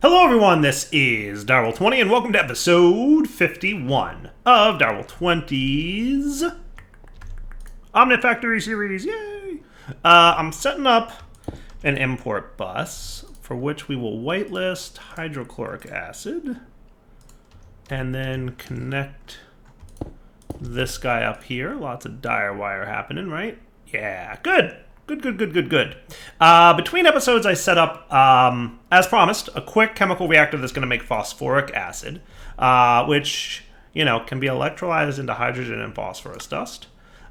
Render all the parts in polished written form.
Hello everyone, this is Direwolf20 and welcome to episode 51 of Direwolf20's OmniFactory series, yay! I'm setting up an import bus for which we will whitelist hydrochloric acid and then connect this guy up here. Lots of dire wire happening, right? Yeah, good. Good. Between episodes, I set up, as promised, a quick chemical reactor that's going to make phosphoric acid, which, can be electrolyzed into hydrogen and phosphorus dust,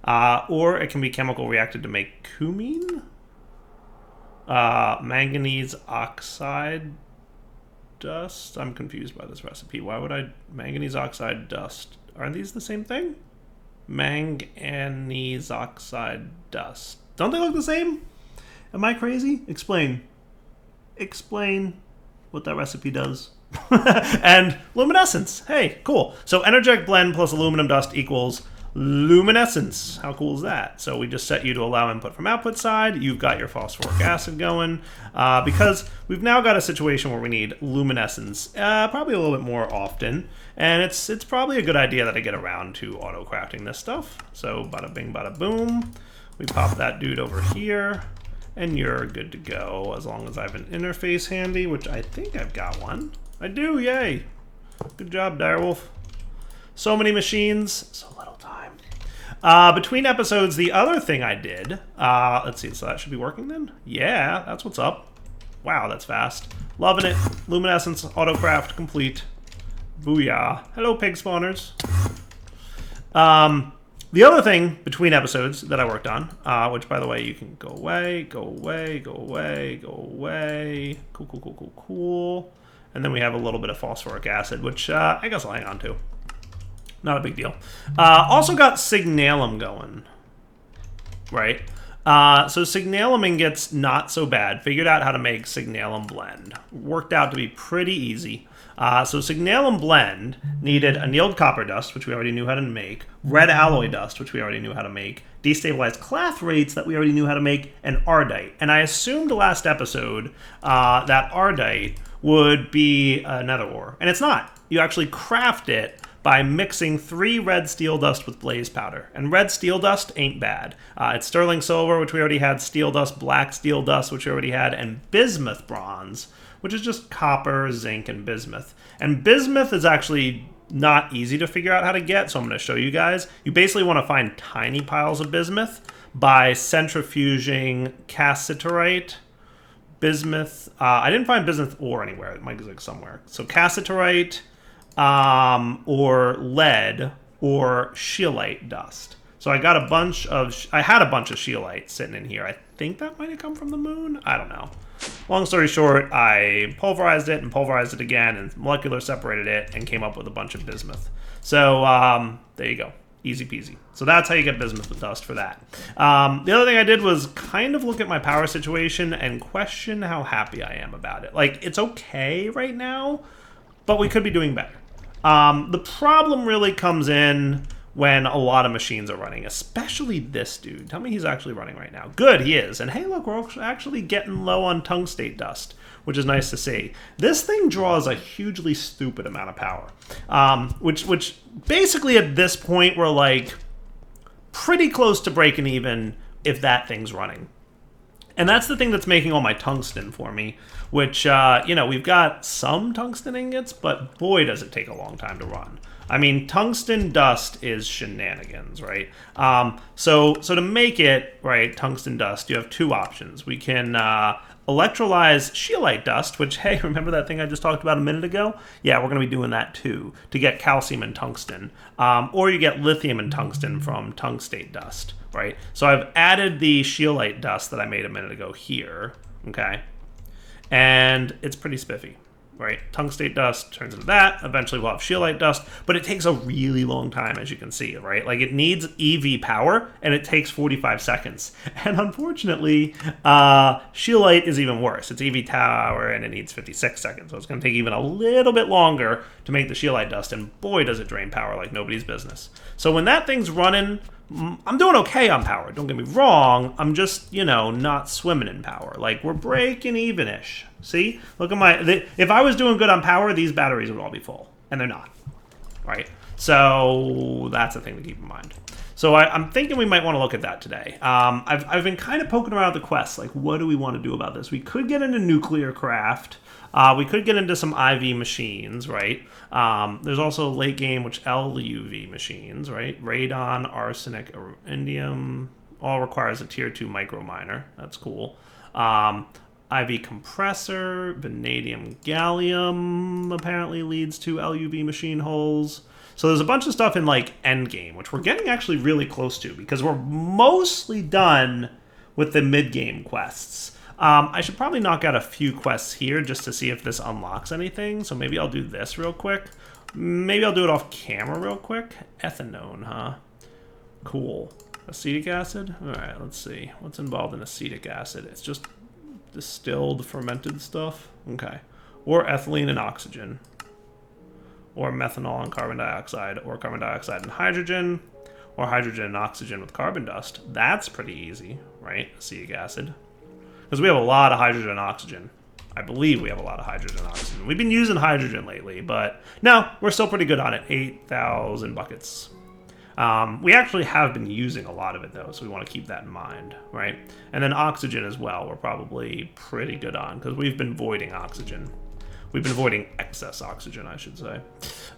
or it can be chemical reacted to make cumene, manganese oxide dust. I'm confused by this recipe. Why would manganese oxide dust? Aren't these the same thing? Manganese oxide dust. Don't they look the same? Am I crazy? Explain what that recipe does. And luminescence. Hey, cool. So energetic blend plus aluminum dust equals luminescence. How cool is that? So we just set you to allow input from output side. You've got your phosphoric acid going. Because we've now got a situation where we need luminescence probably a little bit more often. And it's probably a good idea that I get around to auto crafting this stuff. So bada bing, bada boom. We pop that dude over here, and you're good to go, as long as I have an interface handy, which I think I've got one. I do, yay! Good job, Direwolf. So many machines, so little time. Between episodes, the other thing I did, let's see, so that should be working then? Yeah, that's what's up. Wow, that's fast. Loving it. Luminescence, autocraft, complete. Booyah. Hello, pig spawners. The other thing between episodes that I worked on, which, by the way, you can go away. Cool. And then we have a little bit of phosphoric acid, which I guess I'll hang on to. Not a big deal. Also got signalum going, right? So signalum gets not so bad. Figured out how to make signalum blend. Worked out to be pretty easy. So signalum blend needed annealed copper dust, which we already knew how to make, red alloy dust, which we already knew how to make, destabilized clathrates that we already knew how to make, and ardite. And I assumed last episode that ardite would be nether ore. And it's not. You actually craft it by mixing 3 red steel dust with blaze powder. And red steel dust ain't bad. It's sterling silver, which we already had, steel dust, black steel dust, which we already had, and bismuth bronze, which is just copper, zinc, and bismuth. And bismuth is actually not easy to figure out how to get, so I'm going to show you guys. You basically want to find tiny piles of bismuth by centrifuging cassiterite, bismuth. I didn't find bismuth ore anywhere. It might exist somewhere. So cassiterite, or lead, or scheelite dust. So I got I had a bunch of scheelite sitting in here. I think that might have come from the moon. I don't know. Long story short, I pulverized it and pulverized it again and molecular separated it and came up with a bunch of bismuth. So there you go. Easy peasy. So that's how you get bismuth with dust for that. The other thing I did was kind of look at my power situation and question how happy I am about it. Like, it's okay right now, but we could be doing better. The problem really comes in when a lot of machines are running, especially this dude. Tell me he's actually running right now. Good, he is. And hey, look, we're actually getting low on tungstate dust, which is nice to see. This thing draws a hugely stupid amount of power, which basically at this point we're like pretty close to breaking even if that thing's running. And that's the thing that's making all my tungsten for me, which, we've got some tungsten ingots, but boy, does it take a long time to run. I mean, tungsten dust is shenanigans, right? So to make it, right, tungsten dust, you have 2 options. We can electrolyze scheelite dust, which, hey, remember that thing I just talked about a minute ago? Yeah, we're going to be doing that too, to get calcium and tungsten. Or you get lithium and tungsten from tungstate dust, right? So I've added the scheelite dust that I made a minute ago here, okay? And it's pretty spiffy. Right, tungstate dust turns into that. Eventually we'll have scheelite dust, but it takes a really long time, as you can see, right? Like, it needs EV power, and it takes 45 seconds. And unfortunately, scheelite is even worse. It's EV power, and it needs 56 seconds. So it's going to take even a little bit longer to make the scheelite dust, and boy, does it drain power like nobody's business. So when that thing's running, I'm doing okay on power, don't get me wrong. I'm just, you know, not swimming in power. Like, we're breaking even-ish. See? Look at my... if I was doing good on power, these batteries would all be full. And they're not. Right? So, that's a thing to keep in mind. So, I'm thinking we might want to look at that today. I've been kind of poking around the quest. Like, what do we want to do about this? We could get into nuclear craft. We could get into some IV machines, right? There's also late game, which LUV machines, right? Radon, arsenic, indium, all requires a tier 2 micro miner. That's cool. IV compressor, vanadium, gallium apparently leads to LUV machine holes. So there's a bunch of stuff in like endgame, which we're getting actually really close to because we're mostly done with the mid-game quests. I should probably knock out a few quests here just to see if this unlocks anything. So maybe I'll do this real quick. Maybe I'll do it off camera real quick. Ethanone, huh? Cool. Acetic acid? All right, let's see. What's involved in acetic acid? It's just distilled fermented stuff. Okay. Or ethylene and oxygen. Or methanol and carbon dioxide. Or carbon dioxide and hydrogen. Or hydrogen and oxygen with carbon dust. That's pretty easy, right? Acetic acid. Because we have a lot of hydrogen and oxygen. I believe we have a lot of hydrogen and oxygen. We've been using hydrogen lately, but no, we're still pretty good on it. 8,000 buckets. We actually have been using a lot of it, though, so we want to keep that in mind, right? And then oxygen as well, we're probably pretty good on, because we've been voiding oxygen. We've been avoiding excess oxygen, I should say.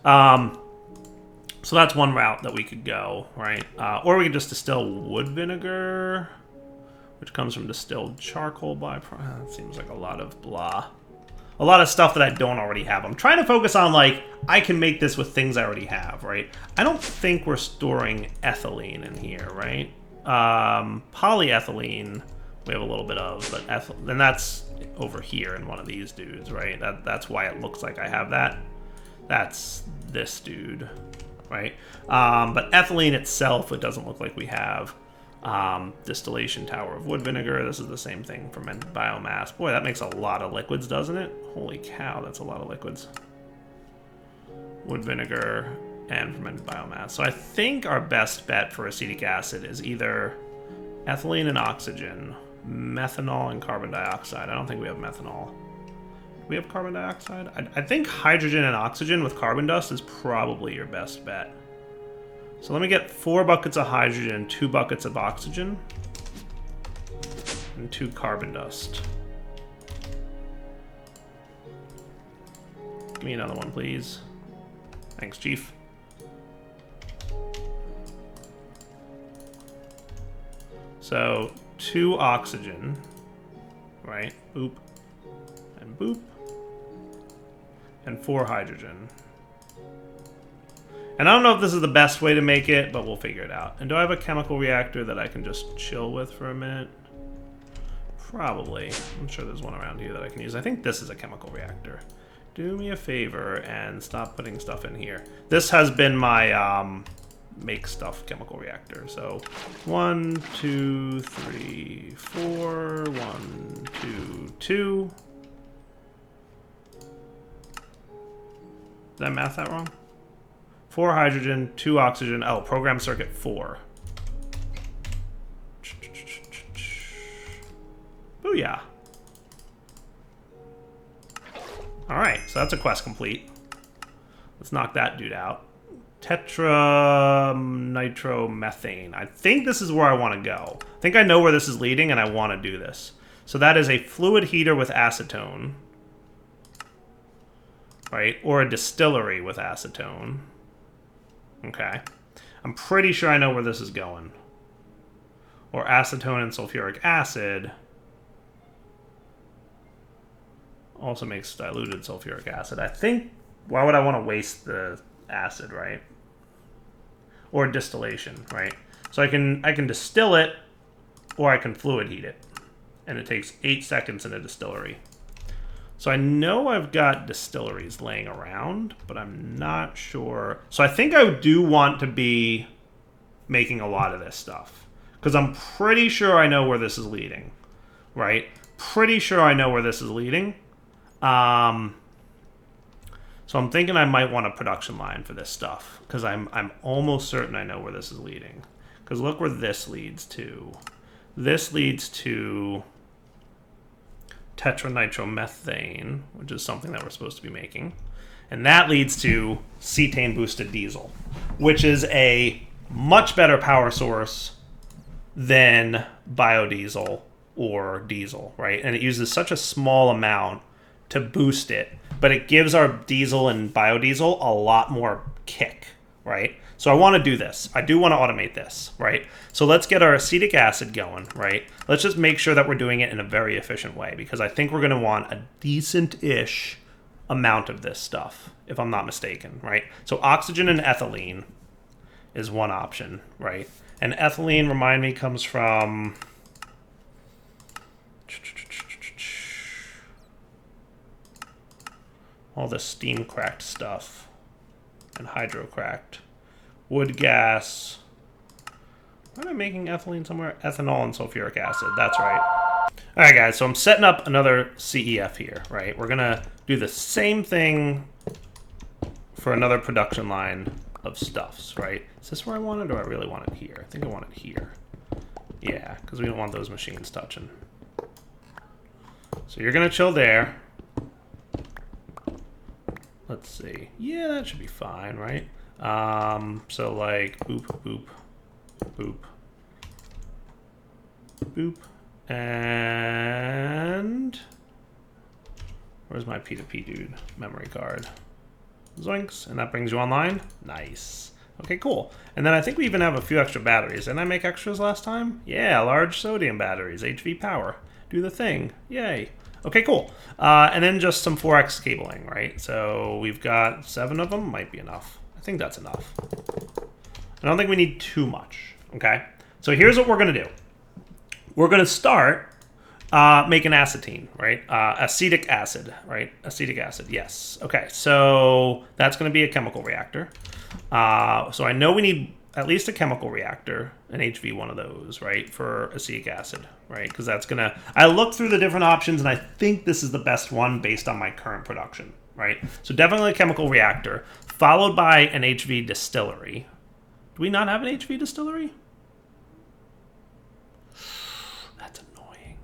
So that's one route that we could go, right? Or we could just distill wood vinegar, which comes from distilled charcoal byproduct. That seems like a lot of blah. A lot of stuff that I don't already have. I'm trying to focus on, like, I can make this with things I already have, right? I don't think we're storing ethylene in here, right? Polyethylene, we have a little bit of, but then that's over here in one of these dudes, right? That's why it looks like I have that. That's this dude, right? But ethylene itself, it doesn't look like we have. Distillation tower of wood vinegar. This is the same thing. Fermented biomass. Boy, that makes a lot of liquids, doesn't it? Holy cow, that's a lot of liquids. Wood vinegar and fermented biomass. So I think our best bet for acetic acid is either ethylene and oxygen, methanol and carbon dioxide. I don't think we have methanol. Do we have carbon dioxide? I think hydrogen and oxygen with carbon dust is probably your best bet. So let me get 4 buckets of hydrogen, 2 buckets of oxygen, and 2 carbon dust. Give me another one, please. Thanks, Chief. So 2 oxygen, right? Boop. And boop. And 4 hydrogen. And I don't know if this is the best way to make it, but we'll figure it out. And do I have a chemical reactor that I can just chill with for a minute? Probably. I'm sure there's one around here that I can use. I think this is a chemical reactor. Do me a favor and stop putting stuff in here. This has been my make stuff chemical reactor. So 1, 2, 3, 4, 1, 2, 2. Did I math that wrong? 4 hydrogen, 2 oxygen. Oh, program circuit 4. Booyah. Alright, so that's a quest complete. Let's knock that dude out. Tetra Nitromethane. I think this is where I want to go. I think I know where this is leading, and I want to do this. So that is a fluid heater with acetone. Right? Or a distillery with acetone. Okay. I'm pretty sure I know where this is going. Or acetone and sulfuric acid also makes diluted sulfuric acid. I think, why would I want to waste the acid, right? Or distillation, right? So I can distill it, or I can fluid heat it. And it takes 8 seconds in a distillery. So I know I've got distilleries laying around, but I'm not sure. So I think I do want to be making a lot of this stuff, because I'm pretty sure I know where this is leading, right? Pretty sure I know where this is leading. So I'm thinking I might want a production line for this stuff, because I'm almost certain I know where this is leading. Because look where this leads to. This leads to Tetra Nitromethane, which is something that we're supposed to be making. And that leads to cetane boosted diesel, which is a much better power source than biodiesel or diesel, right? And it uses such a small amount to boost it, but it gives our diesel and biodiesel a lot more kick, right? So I want to do this. I do want to automate this, right? So let's get our acetic acid going, right? Let's just make sure that we're doing it in a very efficient way, because I think we're going to want a decent-ish amount of this stuff, if I'm not mistaken, right? So oxygen and ethylene is one option, right? And ethylene, remind me, comes from all the steam cracked stuff and hydro cracked. Wood gas. Am I making ethylene somewhere? Ethanol and sulfuric acid. That's right. All right, guys. So I'm setting up another CEF here, right? We're going to do the same thing for another production line of stuffs, right? Is this where I want it, or I really want it here? I think I want it here. Yeah, because we don't want those machines touching. So you're going to chill there. Let's see. Yeah, that should be fine, right? So like boop, boop, boop, boop, and where's my P2P dude? Memory card. Zoinks, and that brings you online. Nice. Okay, cool. And then I think we even have a few extra batteries. Didn't I make extras last time? Yeah, large sodium batteries, HV power. Do the thing. Yay. Okay, cool. And then just some 4X cabling, right? So we've got 7 of them. Might be enough. I think that's enough. I don't think we need too much, okay? So here's what we're going to do. We're going to start making acetine, right? Acetic acid, right? Acetic acid, yes. Okay, so that's going to be a chemical reactor. So I know we need at least a chemical reactor, an HV one of those, right, for acetic acid, right? Because that's going to... I looked through the different options, and I think this is the best one based on my current production, right? So definitely a chemical reactor, followed by an HV distillery. Do we not have an HV distillery? That's annoying.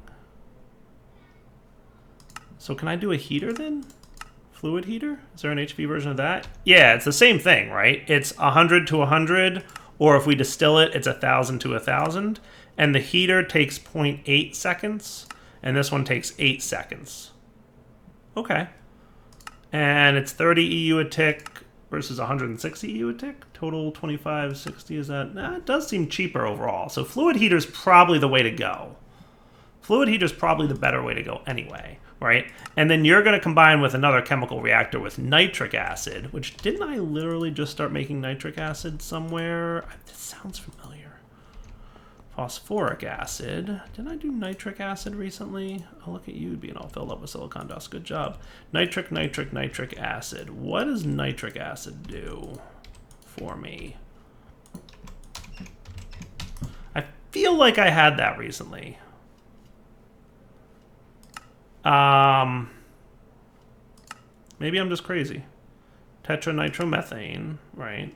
So can I do a heater then? Fluid heater? Is there an HV version of that? Yeah, it's the same thing, right? It's 100 to 100, or if we distill it, it's 1,000 to 1,000. And the heater takes 0.8 seconds, and this one takes 8 seconds. Okay. And it's 30 EU a tick versus 160 EU a tick. Total 2560, is that? Nah, it does seem cheaper overall. So fluid heater's probably the way to go. Fluid heater's probably the better way to go anyway, right? And then you're going to combine with another chemical reactor with nitric acid, which didn't I literally just start making nitric acid somewhere? This sounds familiar. Phosphoric acid. Didn't I do nitric acid recently? Oh, look at you being all filled up with silicon dust. Good job. Nitric acid. What does nitric acid do for me? I feel like I had that recently. Maybe I'm just crazy. Tetra Nitromethane, right?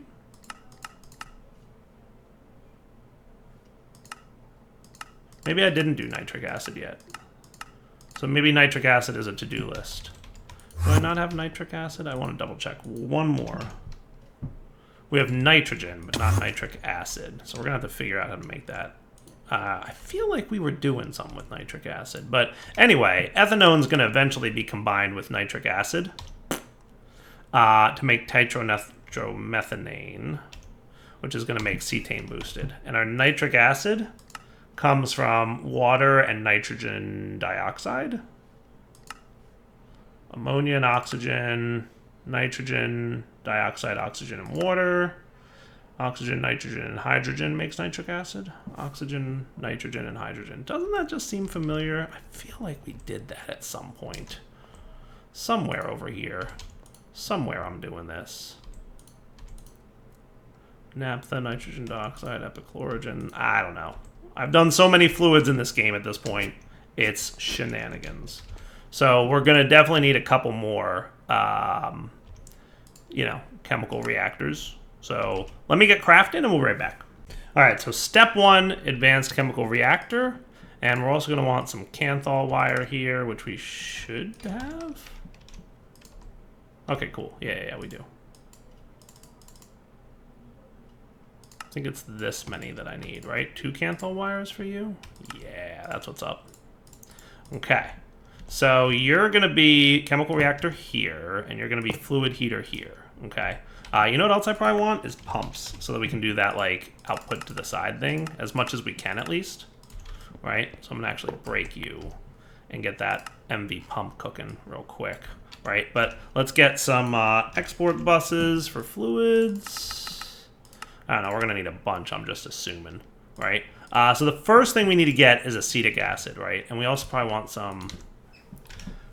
Maybe I didn't do nitric acid yet. So maybe nitric acid is a to-do list. Do I not have nitric acid? I want to double check one more. We have nitrogen, but not nitric acid. So we're going to have to figure out how to make that. I feel like we were doing something with nitric acid. But anyway, ethanone's going to eventually be combined with nitric acid to make Tetra Nitromethane, which is going to make cetane boosted. And our nitric acid comes from water and nitrogen dioxide. Ammonia and oxygen, nitrogen, dioxide, oxygen, and water. Oxygen, nitrogen, and hydrogen makes nitric acid. Oxygen, nitrogen, and hydrogen. Doesn't that just seem familiar? I feel like we did that at some point. Somewhere over here. Somewhere I'm doing this. Naphtha, nitrogen dioxide, epichlorogen. I don't know. I've done so many fluids in this game at this point. It's shenanigans. So we're going to definitely need a couple more, chemical reactors. So let me get crafting and we'll be right back. All right, so step 1, advanced chemical reactor. And we're also going to want some Canthal wire here, which we should have. Okay, cool. Yeah, we do. I think it's this many that I need, right? 2 Canthal wires for you? Yeah, that's what's up. Okay. So you're going to be chemical reactor here, and you're going to be fluid heater here, okay? You know what else I probably want is pumps, so that we can do that, like, output to the side thing, as much as we can at least, right? So I'm going to actually break you and get that MV pump cooking real quick, right? But let's get some export buses for fluids. I don't know, we're going to need a bunch, I'm just assuming, right? So the first thing we need to get is acetic acid, right? And we also probably want some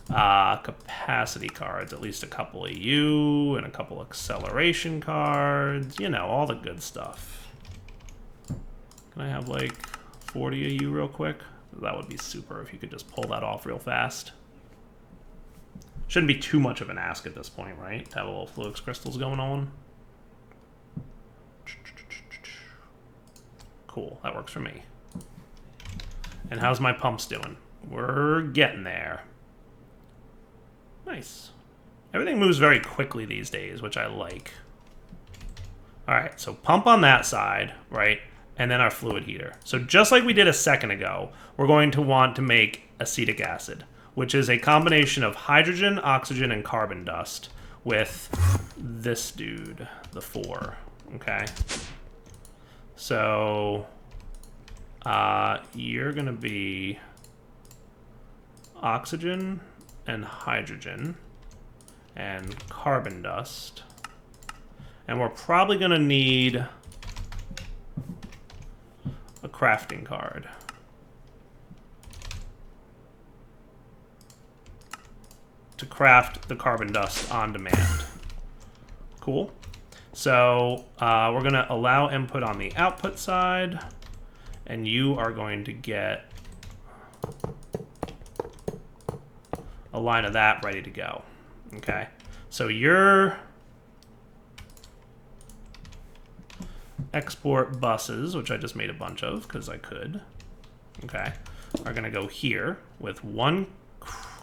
capacity cards, at least a couple of U and a couple acceleration cards, you know, all the good stuff. Can I have like 40 of U real quick? That would be super if you could just pull that off real fast. Shouldn't be too much of an ask at this point, right? To have a little Fluix crystals going on. Cool, that works for me. And how's my pumps doing? We're getting there. Nice. Everything moves very quickly these days, which I like. All right, so pump on that side, right? And then our fluid heater. So just like we did a second ago, we're going to want to make acetic acid, which is a combination of hydrogen, oxygen, and carbon dust with this dude, the 4, okay? So you're going to be oxygen and hydrogen and carbon dust. And we're probably going to need a crafting card. To craft the carbon dust on demand. Cool. So we're going to allow input on the output side, and you are going to get a line of that ready to go. Okay, so your export buses, which I just made a bunch of because I could, okay, are going to go here with 1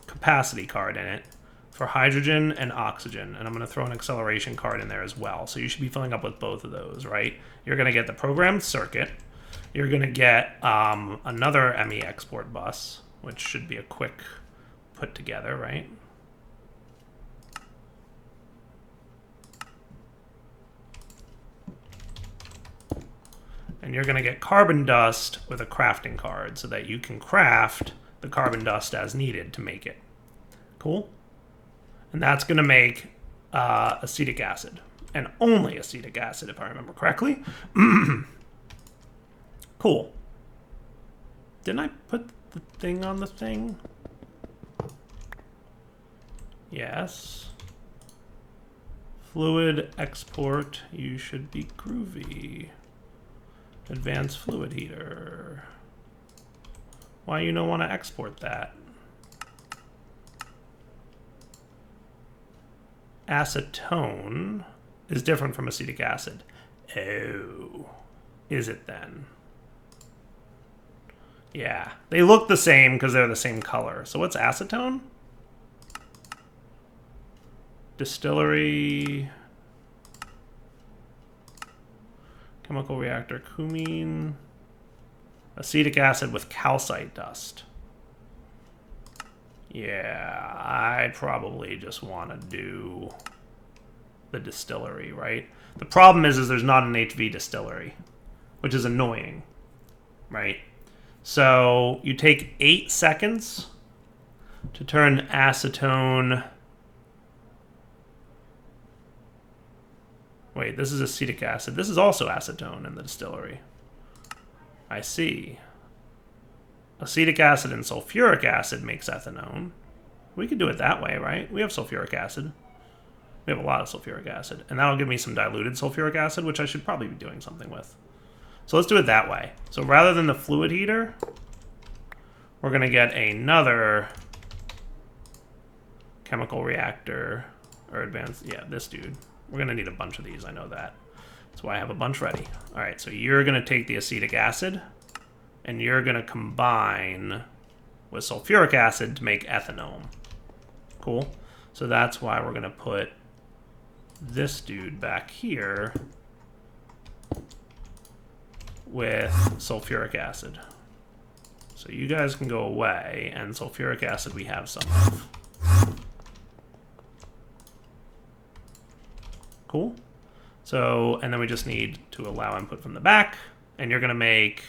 capacity card in it for hydrogen and oxygen, and I'm going to throw an acceleration card in there as well. So you should be filling up with both of those, right? You're going to get the programmed circuit. You're going to get another ME export bus, which should be a quick put together, right? And you're going to get carbon dust with a crafting card so that you can craft the carbon dust as needed to make it. Cool? And that's going to make acetic acid. And only acetic acid, if I remember correctly. Cool. Didn't I put the thing on the thing? Yes. Fluid export. You should be groovy. Advanced fluid heater. Why you don't want to export that? Acetone is different from acetic acid. Oh, is it then? Yeah, they look the same because they're the same color. So what's acetone? Distillery, chemical reactor, cumene, acetic acid with calcite dust. Yeah, I probably just want to do the distillery, right? The problem is there's not an HV distillery, which is annoying, right? So you take 8 seconds to turn acetone. Wait, this is acetic acid. This is also acetone in the distillery. I see. Acetic acid and sulfuric acid makes ethanone. We could do it that way, right? We have sulfuric acid. We have a lot of sulfuric acid. And that'll give me some diluted sulfuric acid, which I should probably be doing something with. So let's do it that way. So rather than the fluid heater, we're going to get another chemical reactor or advanced, yeah, this dude. We're going to need a bunch of these, I know that. That's why I have a bunch ready. All right, so you're going to take the acetic acid, and you're going to combine with sulfuric acid to make ethanone. Cool. So that's why we're going to put this dude back here with sulfuric acid. So you guys can go away, and sulfuric acid we have some of. Cool. So, and then we just need to allow input from the back, and you're going to make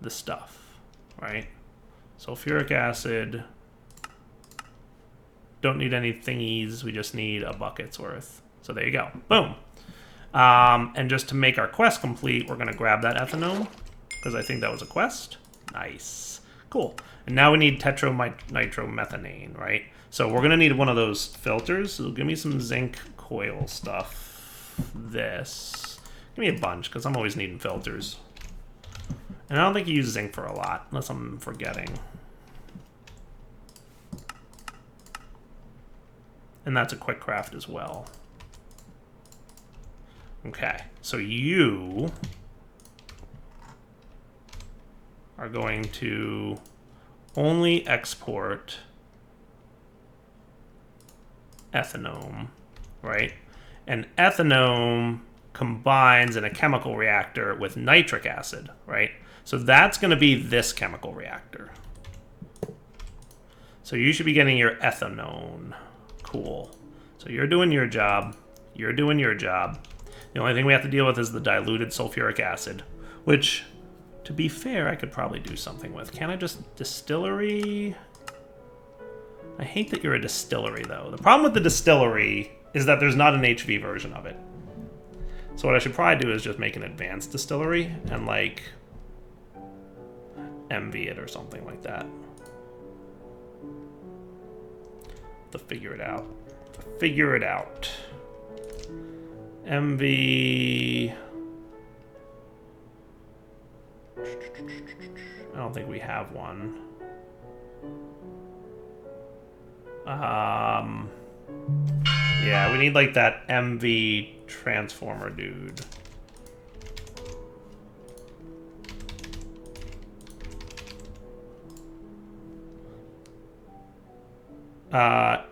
the stuff, right? Sulfuric acid. Don't need any thingies. We just need a bucket's worth. So there you go. Boom. And just to make our quest complete, we're going to grab that ethanone, because I think that was a quest. Nice. Cool. And now we need Tetra Nitromethane, right? So we're going to need one of those filters. So give me some zinc coil stuff. This. Give me a bunch, because I'm always needing filters. And I don't think you use zinc for a lot, unless I'm forgetting. And that's a quick craft as well. Okay, so you are going to only export ethanone, right? And ethanone combines in a chemical reactor with nitric acid, right? So that's going to be this chemical reactor. So you should be getting your ethanone. Cool. So you're doing your job. You're doing your job. The only thing we have to deal with is the diluted sulfuric acid, which, to be fair, I could probably do something with. Can I just distillery? I hate that you're a distillery, though. The problem with the distillery is that there's not an HV version of it. So what I should probably do is just make an advanced distillery and, like, MV it or something like that. To figure it out. Figure it out. MV. I don't think we have one. Yeah, we need like that MV transformer dude.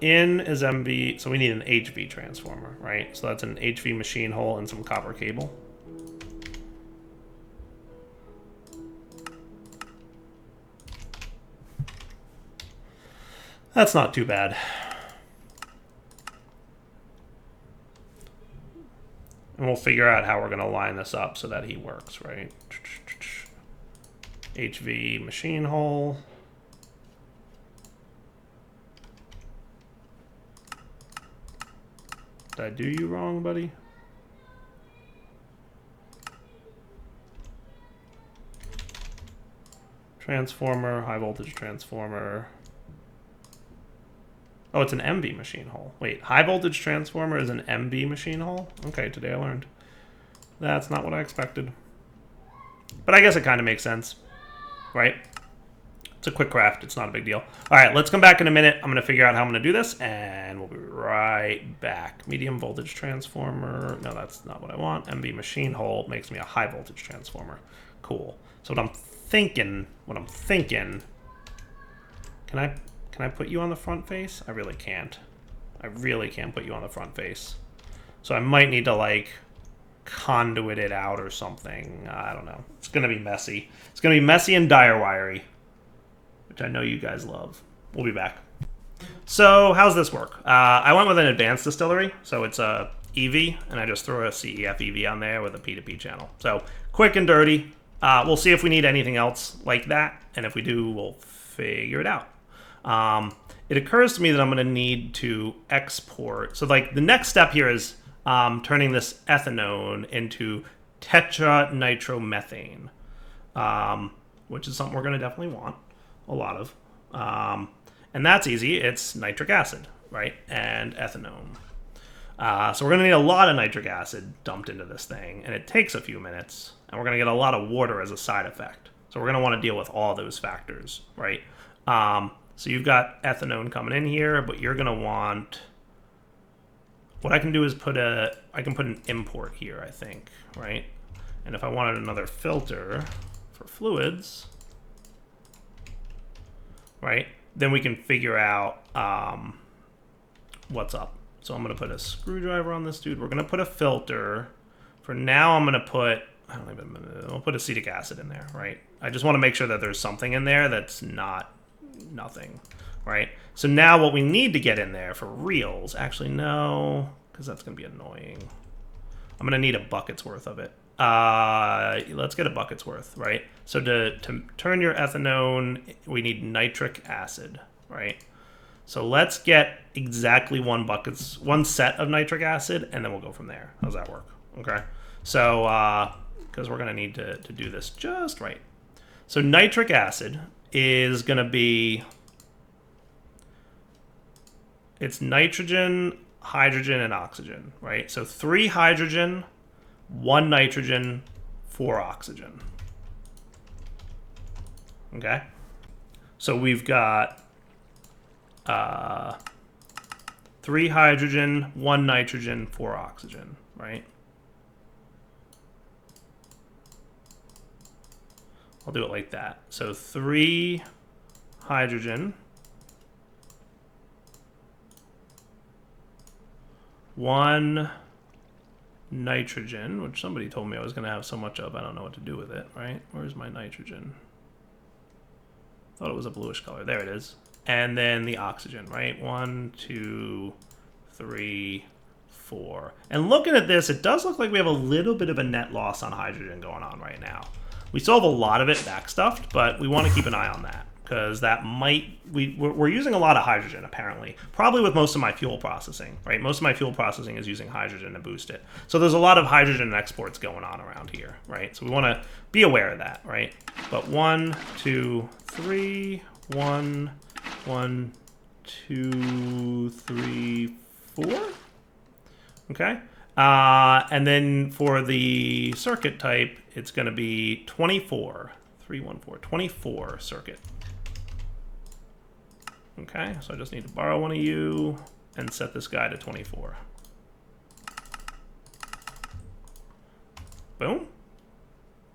In is MV, so we need an HV transformer, right? So that's an HV machine hole and some copper cable. That's not too bad. And we'll figure out how we're going to line this up so that he works, right? HV machine hole. Did I do you wrong, buddy? Transformer, high voltage transformer. Oh, it's an MV machine hole. Wait, high voltage transformer is an MV machine hole? Okay, today I learned. That's not what I expected. But I guess it kind of makes sense, right? It's a quick craft. It's not a big deal. All right, let's come back in a minute. I'm going to figure out how I'm going to do this, and we'll be right back. Medium voltage transformer. No, that's not what I want. MV machine hole makes me a high voltage transformer. Cool. So what I'm thinking, can I put you on the front face? I really can't. I really can't put you on the front face. So I might need to, like, conduit it out or something. I don't know. It's going to be messy. It's going to be messy and dire-wiry, which I know you guys love. We'll be back. So how's this work? I went with an advanced distillery, so it's a EV, and I just throw a CEF EV on there with a P2P channel. So quick and dirty. We'll see if we need anything else like that, and if we do, we'll figure it out. It occurs to me that I'm going to need to export. So like the next step here is turning this ethanone into Tetra Nitromethane, which is something we're going to definitely want a lot of. And that's easy. It's nitric acid, right? And ethanone. So we're going to need a lot of nitric acid dumped into this thing, and it takes a few minutes, and we're going to get a lot of water as a side effect. So we're going to want to deal with all those factors, right? So you've got ethanone coming in here, but you're going to want what I can do is I can put an import here, I think, right? And if I wanted another filter for fluids, right, then we can figure out what's up. So I'm going to put a screwdriver on this dude. We're going to put a filter. For now, I'm going to put, I'll put acetic acid in there, right? I just want to make sure that there's something in there that's not nothing, right? So now what we need to get in there for reals, actually no, because that's going to be annoying. I'm going to need a bucket's worth of it. Let's get a bucket's worth, right? So to turn your ethanone, we need nitric acid, right? So let's get exactly one set of nitric acid, and then we'll go from there. How's that work? Okay. So, because we're going to need to do this just right. So nitric acid is going to be, it's nitrogen, hydrogen, and oxygen, right? So 3 hydrogen, 1 nitrogen, 4 oxygen. Okay? So we've got 3 hydrogen, 1 nitrogen, 4 oxygen, right? I'll do it like that. So 3 hydrogen, 1 nitrogen, which somebody told me I was going to have so much of, I don't know what to do with it, right? Where's my nitrogen? Thought it was a bluish color. There it is. And then the oxygen, right? 1, 2, 3, 4. And looking at this, it does look like we have a little bit of a net loss on hydrogen going on right now. We still have a lot of it backstuffed, but we want to keep an eye on that because that might, we're using a lot of hydrogen apparently, probably with most of my fuel processing, right? Most of my fuel processing is using hydrogen to boost it. So there's a lot of hydrogen exports going on around here, right? So we want to be aware of that, right? But 1, 2, 3, 1, 1, 2, 3, 4. Okay. And then for the circuit type, it's going to be 24, 314, 24 circuit. Okay, so I just need to borrow one of you and set this guy to 24. Boom.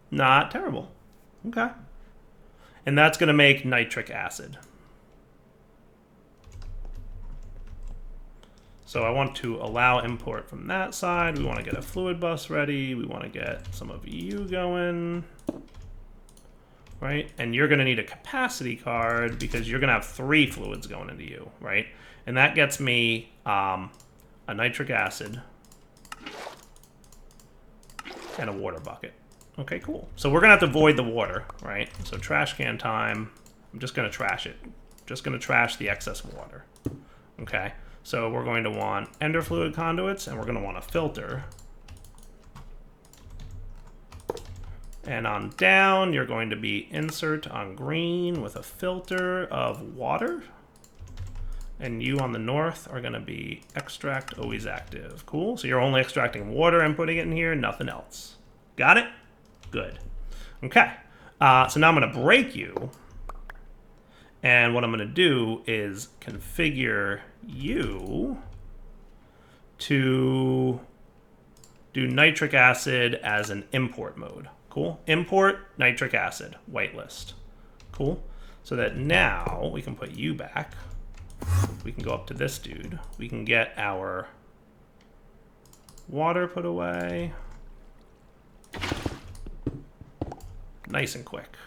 Not terrible. Okay. And that's going to make nitric acid. So I want to allow import from that side. We want to get a fluid bus ready. We want to get some of you going, right? And you're going to need a capacity card because you're going to have 3 fluids going into you, right? And that gets me a nitric acid and a water bucket. Okay, cool. So we're going to have to void the water, right? So trash can time. I'm just going to trash it. Just going to trash the excess water. Okay. So we're going to want ender fluid conduits, and we're going to want a filter. And on down, you're going to be insert on green with a filter of water. And you on the north are going to be extract always active. Cool. So you're only extracting water and putting it in here, nothing else. Got it? Good. Okay. So now I'm going to break you. And what I'm going to do is configure you to do nitric acid as an import mode. Cool. Import nitric acid, whitelist. Cool. So that now we can put you back. We can go up to this dude. We can get our water put away. Nice and quick.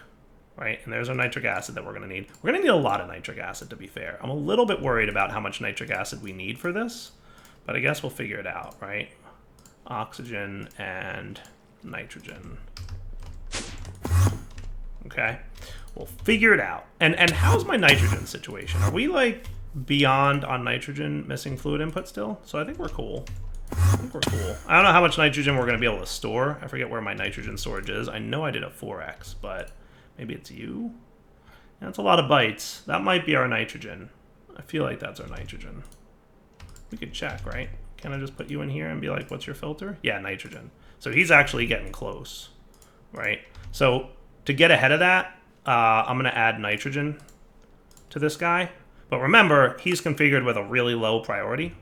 Right, and there's our nitric acid that we're going to need. We're going to need a lot of nitric acid, to be fair. I'm a little bit worried about how much nitric acid we need for this, but I guess we'll figure it out, right? Oxygen and nitrogen. Okay, we'll figure it out. And how's my nitrogen situation? Are we, like, beyond on nitrogen missing fluid input still? So I think we're cool. I think we're cool. I don't know how much nitrogen we're going to be able to store. I forget where my nitrogen storage is. I know I did a 4x, but... maybe it's you? That's a lot of bytes. That might be our nitrogen. I feel like that's our nitrogen. We could check, right? Can I just put you in here and be like, what's your filter? Yeah, nitrogen. So he's actually getting close, right? So to get ahead of that, I'm going to add nitrogen to this guy. But remember, he's configured with a really low priority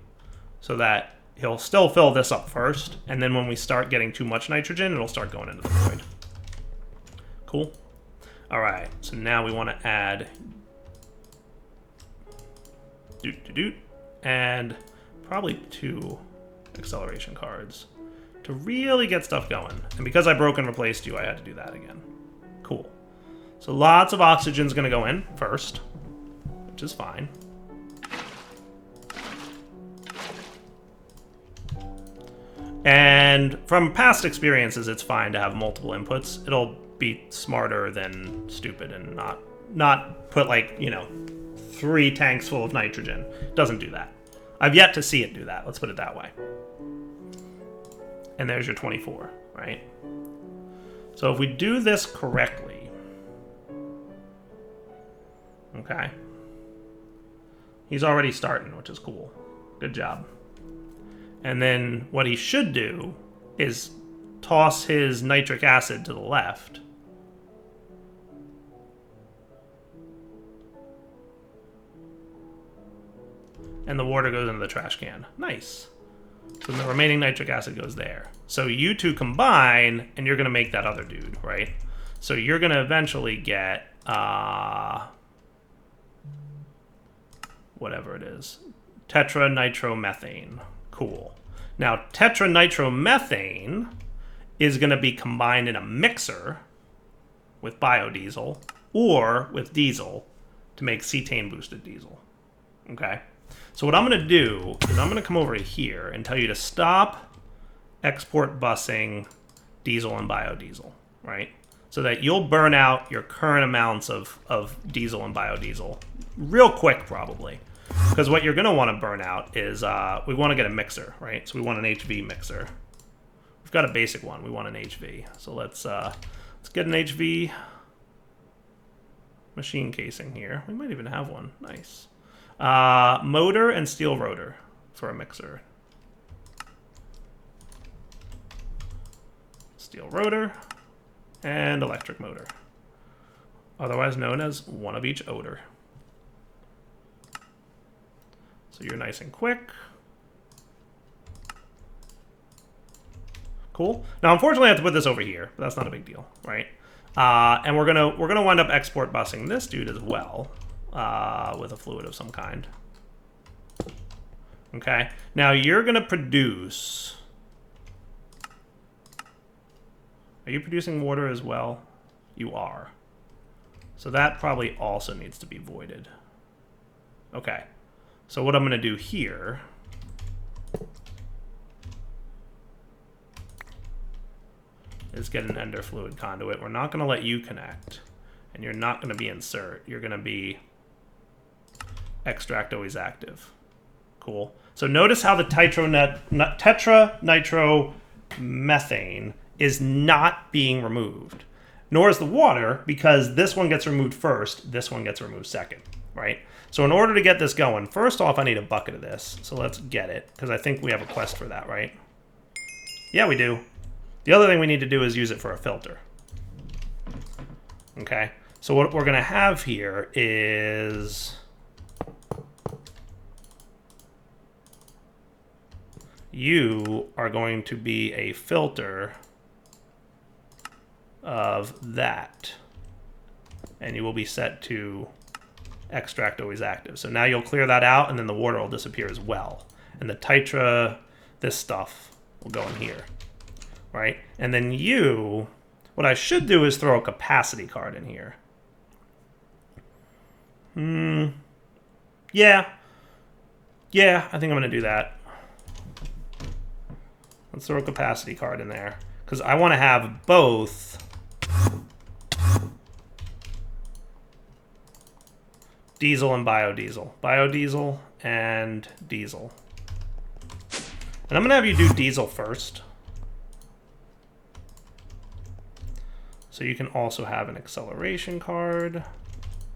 so that he'll still fill this up first, and then when we start getting too much nitrogen, it'll start going into the void. Cool. All right, so now we want to add and probably 2 acceleration cards to really get stuff going. And because I broke and replaced you, I had to do that again. Cool. So lots of oxygen's going to go in first, which is fine. And from past experiences, it's fine to have multiple inputs. It'll be smarter than stupid and not put, like, you know, 3 tanks full of nitrogen. It doesn't do that. I've yet to see it do that. Let's put it that way. And there's your 24, right? So if we do this correctly, okay, he's already starting, which is cool. Good job. And then what he should do is toss his nitric acid to the left. And the water goes into the trash can. Nice. So the remaining nitric acid goes there. So you two combine, and you're going to make that other dude, right? So you're going to eventually get, whatever it is, Tetra Nitromethane. Cool. Now, Tetra Nitromethane is going to be combined in a mixer with biodiesel or with diesel to make cetane boosted diesel. Okay? So what I'm going to do is I'm going to come over here and tell you to stop export busing diesel and biodiesel, right? So that you'll burn out your current amounts of diesel and biodiesel real quick, probably. Because what you're going to want to burn out is, we want to get a mixer, right? So we want an HV mixer. We've got a basic one. We want an HV. So let's get an HV machine casing here. We might even have one. Nice. Motor and steel rotor for a mixer. Steel rotor and electric motor. Otherwise known as one of each odor. So you're nice and quick. Cool. Now, unfortunately, I have to put this over here, but that's not a big deal, right? And we're gonna wind up export busing this dude as well, with a fluid of some kind. Okay. Now you're gonna produce. Are you producing water as well? You are. So that probably also needs to be voided. Okay. So what I'm going to do here is get an ender fluid conduit. We're not going to let you connect, and you're not going to be insert. You're going to be extract always active. Cool. So notice how the Tetra Nitromethane is not being removed, nor is the water, because this one gets removed first, this one gets removed second, right? So in order to get this going, first off, I need a bucket of this. So let's get it, because I think we have a quest for that, right? Yeah, we do. The other thing we need to do is use it for a filter. Okay, so what we're going to have here is you are going to be a filter of that, and you will be set to extract always active. So now you'll clear that out, and then the water will disappear as well. And the Tetra, this stuff, will go in here, right? And then you, what I should do is throw a capacity card in here. Yeah, I think I'm going to do that. Let's throw a capacity card in there, because I want to have both diesel and biodiesel. Biodiesel and diesel. And I'm going to have you do diesel first. So you can also have an acceleration card.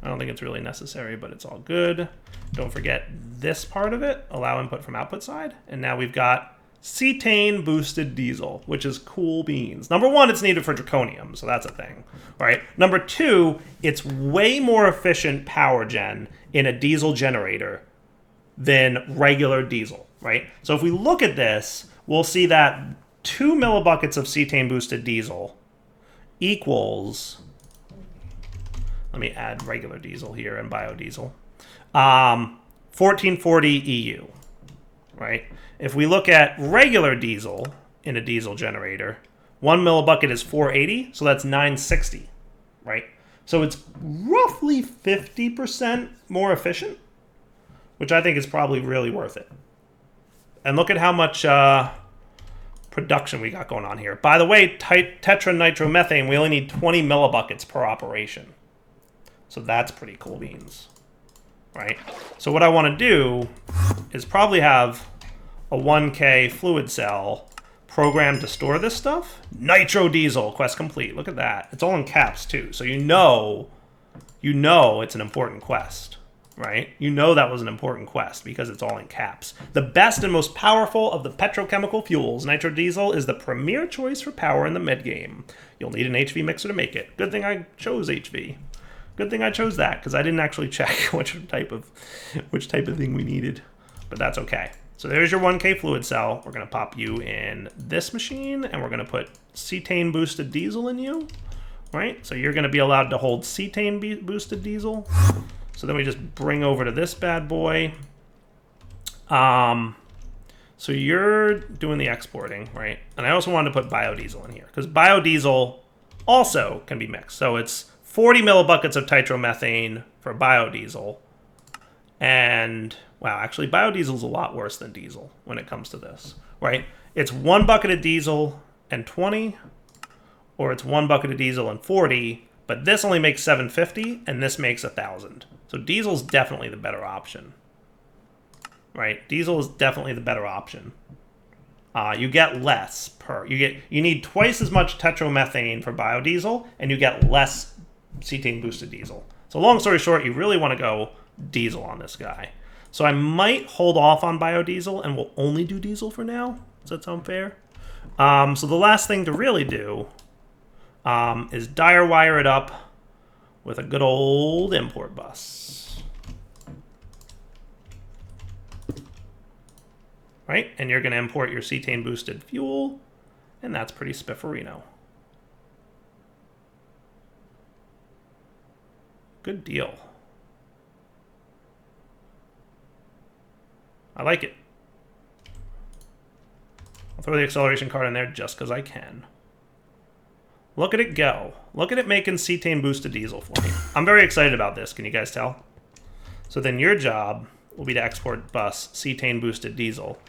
I don't think it's really necessary, but it's all good. Don't forget this part of it, allow input from output side. And now we've got cetane boosted diesel, which is cool beans. Number one, it's needed for draconium, so that's a thing, right? Number two, it's way more efficient power gen in a diesel generator than regular diesel. right? So if we look at this, we'll see that 2 millibuckets of cetane boosted diesel equals, let me add regular diesel here and biodiesel, 1440 EU, right? If we look at regular diesel in a diesel generator, 1 millibucket is 480, so that's 960, right? So it's roughly 50% more efficient, which I think is probably really worth it. And look at how much production we got going on here. By the way, Tetra Nitromethane, we only need 20 millibuckets per operation. So that's pretty cool beans, right? So what I want to do is probably have a 1K fluid cell programmed to store this stuff. Nitro diesel, quest complete. Look at that. It's all in caps too. So you know it's an important quest, right? You know that was an important quest because it's all in caps. The best and most powerful of the petrochemical fuels, nitro diesel is the premier choice for power in the mid-game. You'll need an HV mixer to make it. Good thing I chose HV. Good thing I chose that because I didn't actually check which type of thing we needed, but that's okay. So there's your 1K fluid cell. We're going to pop you in this machine, and we're going to put cetane boosted diesel in you, right? So you're going to be allowed to hold cetane boosted diesel. So then we just bring over to this bad boy. So you're doing the exporting, right? And I also wanted to put biodiesel in here because biodiesel also can be mixed. So it's 40 millibuckets of tetromethane for biodiesel. And, wow, actually, biodiesel is a lot worse than diesel when it comes to this, right? It's 1 bucket of diesel and 20, or it's 1 bucket of diesel and 40, but this only makes 750, and this makes 1,000. So diesel's definitely the better option, right? Diesel is definitely the better option. You get less per. You need twice as much tetromethane for biodiesel, and you get less cetane boosted diesel. So long story short, you really want to go diesel on this guy. So I might hold off on biodiesel and we'll only do diesel for now. Does that sound fair? So the last thing to really do is dire wire it up with a good old import bus. Right? And you're going to import your cetane boosted fuel, and that's pretty spifferino. Good deal. I like it. I'll throw the acceleration card in there just because I can. Look at it go. Look at it making cetane boosted diesel for me. I'm very excited about this. Can you guys tell? So then your job will be to export bus cetane boosted diesel,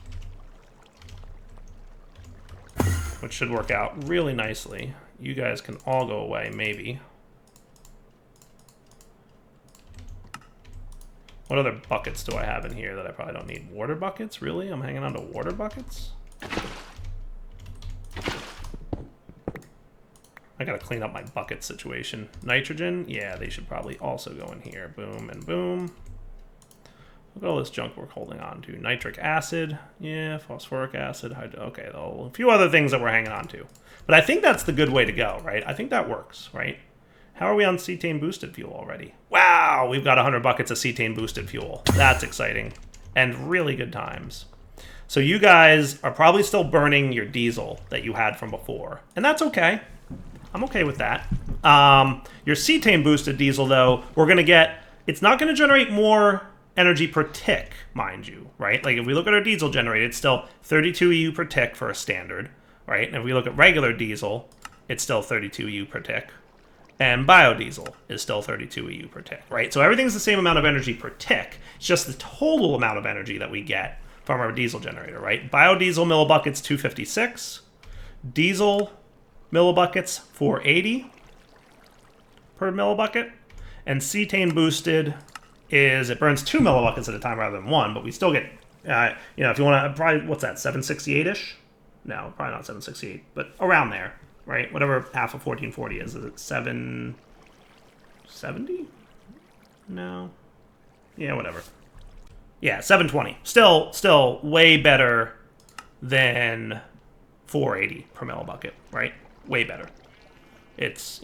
which should work out really nicely. You guys can all go away, maybe. What other buckets do I have in here that I probably don't need? Water buckets? Really? I'm hanging on to water buckets? I gotta clean up my bucket situation. Nitrogen? Yeah, they should probably also go in here. Boom and boom. Look at all this junk we're holding on to. Nitric acid. Yeah, phosphoric acid. Okay, a few other things that we're hanging on to. But I think that's the good way to go, right? I think that works, right? How are we on cetane boosted fuel already? Wow, we've got 100 buckets of cetane boosted fuel. That's exciting. And really good times. So you guys are probably still burning your diesel that you had from before. And that's okay. I'm okay with that. Your cetane boosted diesel, though, we're going to get... It's not going to generate more energy per tick, mind you, right? Like if we look at our diesel generator, it's still 32 EU per tick for a standard, right? And if we look at regular diesel, it's still 32 EU per tick. And biodiesel is still 32 EU per tick, right? So everything's the same amount of energy per tick. It's just the total amount of energy that we get from our diesel generator, right? Biodiesel millibuckets 256. Diesel millibuckets 480 per millibucket. And cetane boosted is, it burns 2 millibuckets at a time rather than 1, but we still get, if you want to, probably, what's that, 768-ish? No, probably not 768, but around there. Right? Whatever half of 1440 is. Is it 770? No. Yeah, whatever. Yeah, 720. Still way better than 480 per millibucket, right? Way better. It's,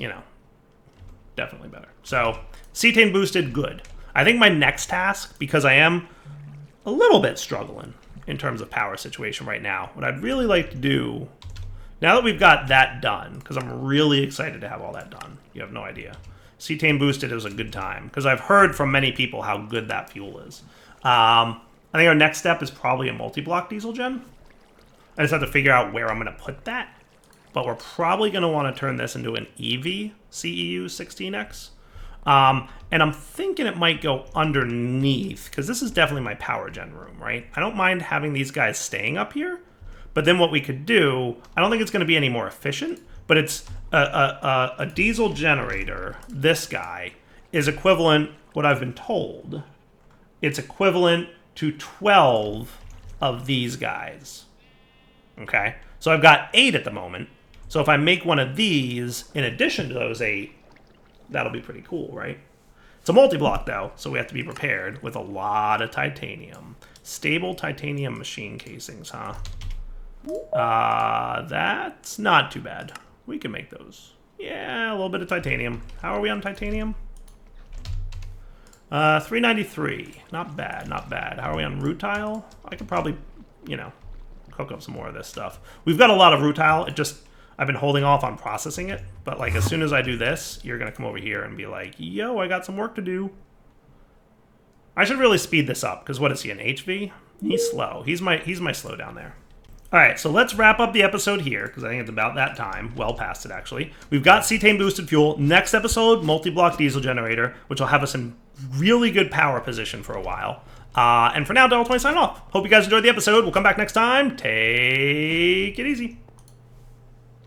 definitely better. So, cetane boosted, good. I think my next task, because I am a little bit struggling in terms of power situation right now. What I'd really like to do, now that we've got that done, because I'm really excited to have all that done. You have no idea. Cetane boosted is a good time, because I've heard from many people how good that fuel is. I think our next step is probably a multi-block diesel gen. I just have to figure out where I'm going to put that. But we're probably going to want to turn this into an EV CEU 16X. And I'm thinking it might go underneath, because this is definitely my power gen room, right? I don't mind having these guys staying up here. But then what we could do, I don't think it's going to be any more efficient, but it's a diesel generator, this guy, is equivalent, what I've been told, it's equivalent to 12 of these guys. Okay? So I've got 8 at the moment. So if I make one of these in addition to those 8, that'll be pretty cool, right? It's a multi-block, though, so we have to be prepared with a lot of titanium. Stable titanium machine casings, huh? That's not too bad. We can make those. Yeah, a little bit of titanium. How are we on titanium? 393. Not bad, not bad. How are we on rutile? I could probably, you know, cook up some more of this stuff. We've got a lot of rutile. It just, I've been holding off on processing it. But, like, as soon as I do this, you're going to come over here and be like, yo, I got some work to do. I should really speed this up, because what is he, an HV? He's slow. He's my slow down there. All right, so let's wrap up the episode here, because I think it's about that time. Well past it, actually. We've got cetane-boosted fuel. Next episode, multi-block diesel generator, which will have us in really good power position for a while. And for now, Delta 20 signing off. Hope you guys enjoyed the episode. We'll come back next time. Take it easy.